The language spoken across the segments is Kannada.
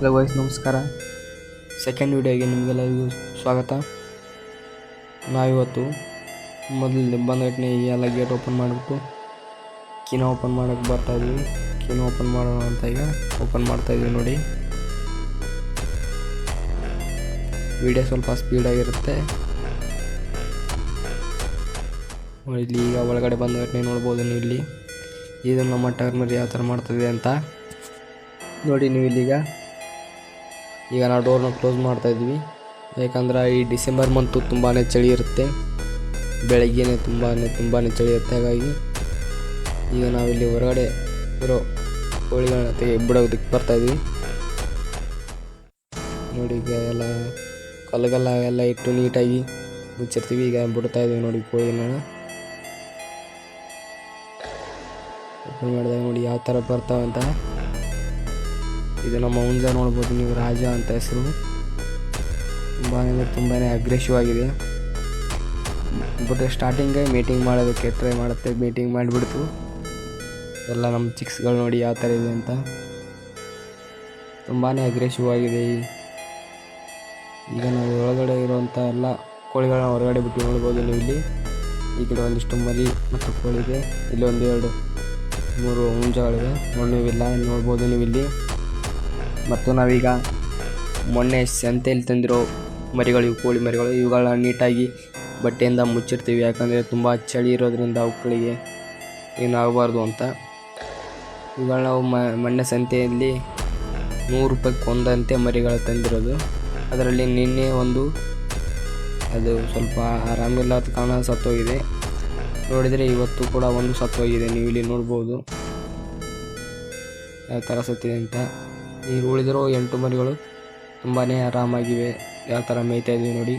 ಹಲೋ ವೈಸ್ ನಮಸ್ಕಾರ. ಸೆಕೆಂಡ್ ವಿಡಿಯೋಗೆ ನಿಮಗೆಲ್ಲರಿಗೂ ಸ್ವಾಗತ. ನಾವಿವತ್ತು ಮೊದಲು ಬಂದಟ್ಟನೆ ಈ ಎಲ್ಲ ಗೇಟ್ ಓಪನ್ ಮಾಡಿಬಿಟ್ಟು ಕೀನ ಓಪನ್ ಮಾಡೋಕ್ಕೆ ಬರ್ತಾಯಿದ್ವಿ. ಕೀನ ಓಪನ್ ಮಾಡೋಣ ಅಂತ ಈಗ ಓಪನ್ ಮಾಡ್ತಾಯಿದ್ವಿ. ನೋಡಿ, ವಿಡಿಯೋ ಸ್ವಲ್ಪ ಸ್ಪೀಡಾಗಿರುತ್ತೆ. ಇಲ್ಲಿ ಈಗ ಒಳಗಡೆ ಬಂದಟ್ಟನೆ ನೋಡ್ಬೋದು ನೀವು. ಇಲ್ಲಿ ಇದು ನಮ್ಮ ಟರ್ಮರಿ ಯಾವ ಥರ ಮಾಡ್ತದೆ ಅಂತ ನೋಡಿ ನೀವು. ಈಗ ನಾವು ಡೋರ್ನ ಕ್ಲೋಸ್ ಮಾಡ್ತಾಯಿದ್ವಿ, ಯಾಕಂದ್ರೆ ಈ ಡಿಸೆಂಬರ್ ಮಂತು ತುಂಬಾ ಚಳಿ ಇರುತ್ತೆ. ಬೆಳಗ್ಗೆನೇ ತುಂಬಾ ಚಳಿ ಇರುತ್ತೆ. ಹಾಗಾಗಿ ಈಗ ನಾವಿಲ್ಲಿ ಹೊರಗಡೆ ಇರೋ ಕೋಳಿಗಳನ್ನ ಬಿಡೋದಕ್ಕೆ ಬರ್ತಾಯಿದ್ವಿ. ನೋಡಿ, ಈಗ ಎಲ್ಲ ಕಲ್ಲುಗಲ್ಲ ಎಲ್ಲ ಇಟ್ಟು ನೀಟಾಗಿ ಮುಚ್ಚಿರ್ತೀವಿ. ಈಗ ಬಿಡ್ತಾಯಿದ್ವಿ ನೋಡಿ ಕೋಳಿಗಳನ್ನ. ಓಪನ್ ಮಾಡಿದಾಗ ನೋಡಿ ಯಾವ ಥರ ಬರ್ತಾವಂತ. ಇದು ನಮ್ಮ ಹುಂಜ ನೋಡ್ಬೋದು ನೀವು, ರಾಜ ಅಂತ ಹೆಸರು. ತುಂಬಾ ಅಗ್ರೆಸಿವ್ ಆಗಿದೆ. ಬಟ್ ಸ್ಟಾರ್ಟಿಂಗೇ ಮೀಟಿಂಗ್ ಮಾಡೋದಕ್ಕೆ ಟ್ರೈ ಮಾಡುತ್ತೆ. ಮೀಟಿಂಗ್ ಮಾಡಿಬಿಡ್ತು. ಎಲ್ಲ ನಮ್ಮ ಚಿಕ್ಸ್ಗಳು ನೋಡಿ ಯಾವ ಥರ ಇದೆ ಅಂತ. ತುಂಬಾ ಅಗ್ರೆಸಿವ್ ಆಗಿದೆ. ಈಗ ನಾವು ಒಳಗಡೆ ಇರುವಂಥ ಎಲ್ಲ ಕೋಳಿಗಳನ್ನ ಹೊರಗಡೆ ಬಿಟ್ಟು ನೋಡ್ಬೋದು ನೀವು. ಇಲ್ಲಿ ಈ ಕಡೆ ಒಂದಿಷ್ಟು ಮರಿ ಮತ್ತು ಕೋಳಿ ಇದೆ. ಇಲ್ಲಿ 1, 2, 3 ಹುಂಜಗಳಿವೆ. ನೀವಿಲ್ಲ ನೋಡ್ಬೋದು ನೀವು ಇಲ್ಲಿ. ಮತ್ತು ನಾವೀಗ ಮೊನ್ನೆ ಸಂತೆಯಲ್ಲಿ ತಂದಿರೋ ಮರಿಗಳು, ಕೋಳಿ ಮರಿಗಳು, ಇವುಗಳನ್ನ ನೀಟಾಗಿ ಬಟ್ಟೆಯಿಂದ ಮುಚ್ಚಿರ್ತೀವಿ. ಯಾಕಂದರೆ ತುಂಬ ಚಳಿ ಇರೋದ್ರಿಂದ ಅವುಗಳಿಗೆ ಏನಾಗಬಾರ್ದು ಅಂತ. ಇವುಗಳನ್ನ ನಾವು ಮೊನ್ನೆ ಸಂತೆಯಲ್ಲಿ 100 ರೂಪಾಯಿಗೆ ಒಂದಂತೆ ಮರಿಗಳು ತಂದಿರೋದು. ಅದರಲ್ಲಿ ನಿನ್ನೆ ಒಂದು ಅದು ಸ್ವಲ್ಪ ಆರಾಮಿಲ್ಲದ ಕಾರಣ ಸತ್ತೋಗಿದೆ. ನೋಡಿದರೆ ಇವತ್ತು ಕೂಡ ಒಂದು ಸತ್ತೋಗಿದೆ. ನೀವು ಇಲ್ಲಿ ನೋಡ್ಬೋದು ಯಾವ ಥರ ಸತ್ತಿದೆ ಅಂತ. ಈ ಉಳಿದಿರೋ 8 ಮರಿಗಳು ತುಂಬಾ ಆರಾಮಾಗಿವೆ. ಯಾವ ಥರ ಮೇಯ್ತಾ ಇದ್ದೀವಿ ನೋಡಿ,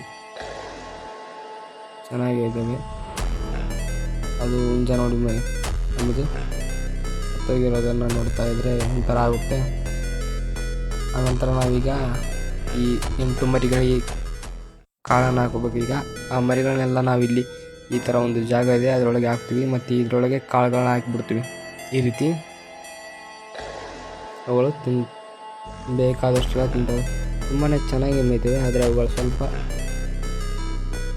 ಚೆನ್ನಾಗಿದ್ದಾವೆ. ಅದು ಹುಂಜ ನೋಡಿ ನಮ್ಮದು ಸತ್ತೋಗಿರೋದನ್ನು ನೋಡ್ತಾ ಇದ್ದರೆ ಒಂಥರ ಆಗುತ್ತೆ. ಆನಂತರ ನಾವೀಗ ಈ 8 ಮರಿಗಳಿಗೆ ಕಾಳನ್ನು ಹಾಕೋಬೇಕು. ಈಗ ಆ ಮರಿಗಳನ್ನೆಲ್ಲ ನಾವಿಲ್ಲಿ ಈ ಥರ ಒಂದು ಜಾಗ ಇದೆ, ಅದರೊಳಗೆ ಹಾಕ್ತೀವಿ. ಮತ್ತು ಇದರೊಳಗೆ ಕಾಳುಗಳನ್ನ ಹಾಕಿಬಿಡ್ತೀವಿ. ಈ ರೀತಿ ಅವುಗಳು ಬೇಕಾದಷ್ಟೆಲ್ಲ ತಿಂತವೆ. ತುಂಬಾ ಚೆನ್ನಾಗಿ ಮೇಯ್ತವೆ. ಆದರೆ ಅವುಗಳು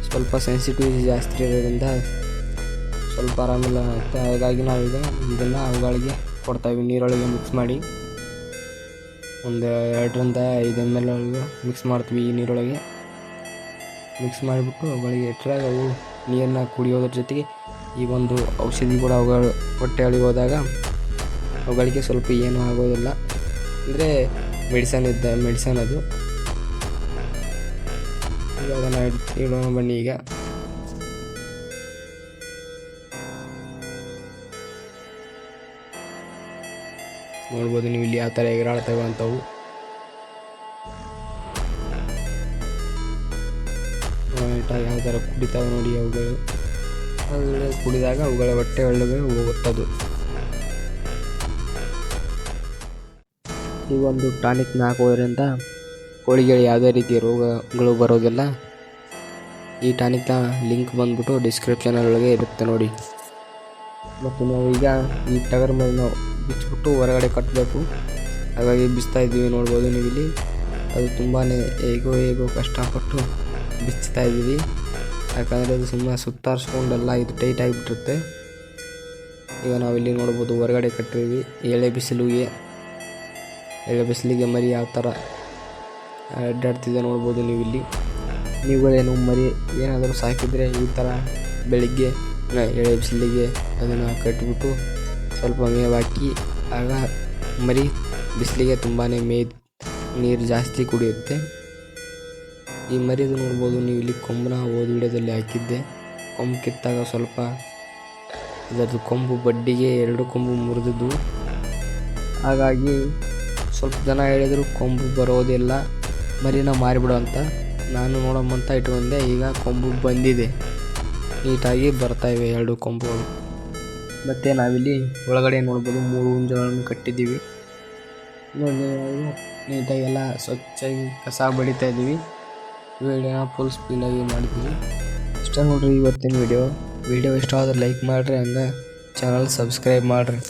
ಸ್ವಲ್ಪ ಸೆನ್ಸಿಟಿವಿಟಿ ಜಾಸ್ತಿ ಇರೋದ್ರಿಂದ ಸ್ವಲ್ಪ ಆರಾಮಿಲ್ಲ ಆಗುತ್ತೆ. ಹಾಗಾಗಿ ನಾವೀಗ ಇದನ್ನು ಅವುಗಳಿಗೆ ಕೊಡ್ತಾಯಿವಿ. ನೀರೊಳಗೆ ಮಿಕ್ಸ್ ಮಾಡಿ ಒಂದು 2ರಿಂದ 5 ml ಮಿಕ್ಸ್ ಮಾಡ್ತೀವಿ. ಈ ನೀರೊಳಗೆ ಮಿಕ್ಸ್ ಮಾಡಿಬಿಟ್ಟು ಅವುಗಳಿಗೆ ಇಟ್ಟರೆ ಅವು ನೀರನ್ನ ಕುಡಿಯೋದ್ರ ಜೊತೆಗೆ ಈ ಒಂದು ಔಷಧಿ ಕೂಡ ಅವುಗಳು ಹೊಟ್ಟೆಯೊಳಗೆ ಹೋದಾಗ ಅವುಗಳಿಗೆ ಸ್ವಲ್ಪ ಏನೂ ಆಗೋದಿಲ್ಲ. ಅಂದರೆ ಮೆಡಿಸನ್ ಅದು. ಈಗ ಅದನ್ನು ಇಡೋಣ ಬನ್ನಿ. ಈಗ ನೋಡ್ಬೋದು ನೀವು ಇಲ್ಲಿ ಯಾವ ಥರ ಎಗರಾಡ್ತವೆ ಅಂತವು. ಯಾವ ಥರ ಕುಡಿತಾವೆ ನೋಡಿ ಅವುಗಳು. ಕುಡಿದಾಗ ಅವುಗಳ ಹೊಟ್ಟೆ ಒಳಗೆ ಹೋಗುತ್ತದು. ಈ ಒಂದು ಟಾನಿಕ್ನ ಹಾಕೋದ್ರಿಂದ ಕೋಳಿಗೆ ಯಾವುದೇ ರೀತಿಯ ರೋಗಗಳು ಬರೋದಿಲ್ಲ. ಈ ಟಾನಿಕ್ನ ಲಿಂಕ್ ಬಂದ್ಬಿಟ್ಟು ಡಿಸ್ಕ್ರಿಪ್ಷನೊಳಗೆ ಇರುತ್ತೆ ನೋಡಿ. ಮತ್ತು ನಾವು ಈಗ ಈ ಟಗರ್ ಮೇಲೆ ನಾವು ಬಿಚ್ಚಿಬಿಟ್ಟು ಹೊರಗಡೆ ಕಟ್ಟಬೇಕು. ಹಾಗಾಗಿ ಬಿಚ್ತಾ ಇದ್ದೀವಿ. ನೋಡ್ಬೋದು ನೀವು ಇಲ್ಲಿ. ಅದು ತುಂಬಾ ಹೇಗೋ ಕಷ್ಟಪಟ್ಟು ಬಿಚ್ತಾ ಇದ್ದೀವಿ. ಯಾಕಂದರೆ ಅದು ಸುಮ್ಮನೆ ಸುತ್ತಾರಿಸ್ಕೊಂಡೆಲ್ಲ ಇದು ಟೈಟ್ ಆಗಿಬಿಟ್ಟಿರುತ್ತೆ. ಈಗ ನಾವಿಲ್ಲಿ ನೋಡ್ಬೋದು ಹೊರಗಡೆ ಕಟ್ಟಿದ್ದೀವಿ. ಎಳೆ ಬಿಸಿಲಿಗೆ ಮರಿ ಯಾವ ಥರ ಅಡ್ಡಾಡ್ತಿದೆ ನೋಡ್ಬೋದು ನೀವು ಇಲ್ಲಿ. ನೀವುಗಳೇನು ಮರಿ ಏನಾದರೂ ಸಾಕಿದರೆ ಈ ಥರ ಬೆಳಿಗ್ಗೆ ಎಳೆ ಬಿಸಿಲಿಗೆ ಅದನ್ನು ಕಟ್ಟಿಬಿಟ್ಟು ಸ್ವಲ್ಪ ಮೇವು ಹಾಕಿ, ಆಗ ಮರಿ ಬಿಸಿಲಿಗೆ ತುಂಬಾ ನೀರು ಜಾಸ್ತಿ ಕುಡಿಯುತ್ತೆ. ಈ ಮರಿದು ನೋಡ್ಬೋದು ನೀವು ಇಲ್ಲಿ. ಕೊಂಬನ್ನ ಹೋದ ವಿಡಿಯೋದಲ್ಲಿ ಹಾಕಿದ್ದೆ. ಕೊಂಬು ಕಿತ್ತಾಗ ಸ್ವಲ್ಪ ಅದರದ್ದು ಕೊಂಬು ಬಡ್ಡಿಗೆ 2 ಕೊಂಬು ಮುರಿದಿದ್ದು. ಹಾಗಾಗಿ ಸ್ವಲ್ಪ ಜನ ಹೇಳಿದರು ಕೊಂಬು ಬರೋದಿಲ್ಲ, ಮರಿನ ಮಾರಿಬಿಡು ಅಂತ. ನಾನು ನೋಡೋಮ್ಮಂತ ಇಟ್ಕೊಂಡೆ. ಈಗ ಕೊಂಬು ಬಂದಿದೆ, ನೀಟಾಗಿ ಬರ್ತಾಯಿವೆ 2 ಕೊಂಬುಗಳು. ಮತ್ತು ನಾವಿಲ್ಲಿ ಒಳಗಡೆ ನೋಡ್ಬೋದು 3 ಹುಂಜಗಳನ್ನು ಕಟ್ಟಿದ್ದೀವಿ. ನೋಡಿ, ನೀಟಾಗಿ ಎಲ್ಲ ಸ್ವಚ್ಛಾಗಿ ಕಸ ಬಡಿತಾ ಇದ್ದೀವಿ. ವಿಡಿಯೋನ ಫುಲ್ ಸ್ಪೀಡಾಗಿ ಮಾಡಿದ್ದೀವಿ. ಇಷ್ಟ ನೋಡ್ರಿ ಇವತ್ತಿನ ವಿಡಿಯೋ ಇಷ್ಟ ಆದರೆ ಲೈಕ್ ಮಾಡಿರಿ, ಹಂಗೆ ಚಾನಲ್ ಸಬ್ಸ್ಕ್ರೈಬ್ ಮಾಡಿರಿ.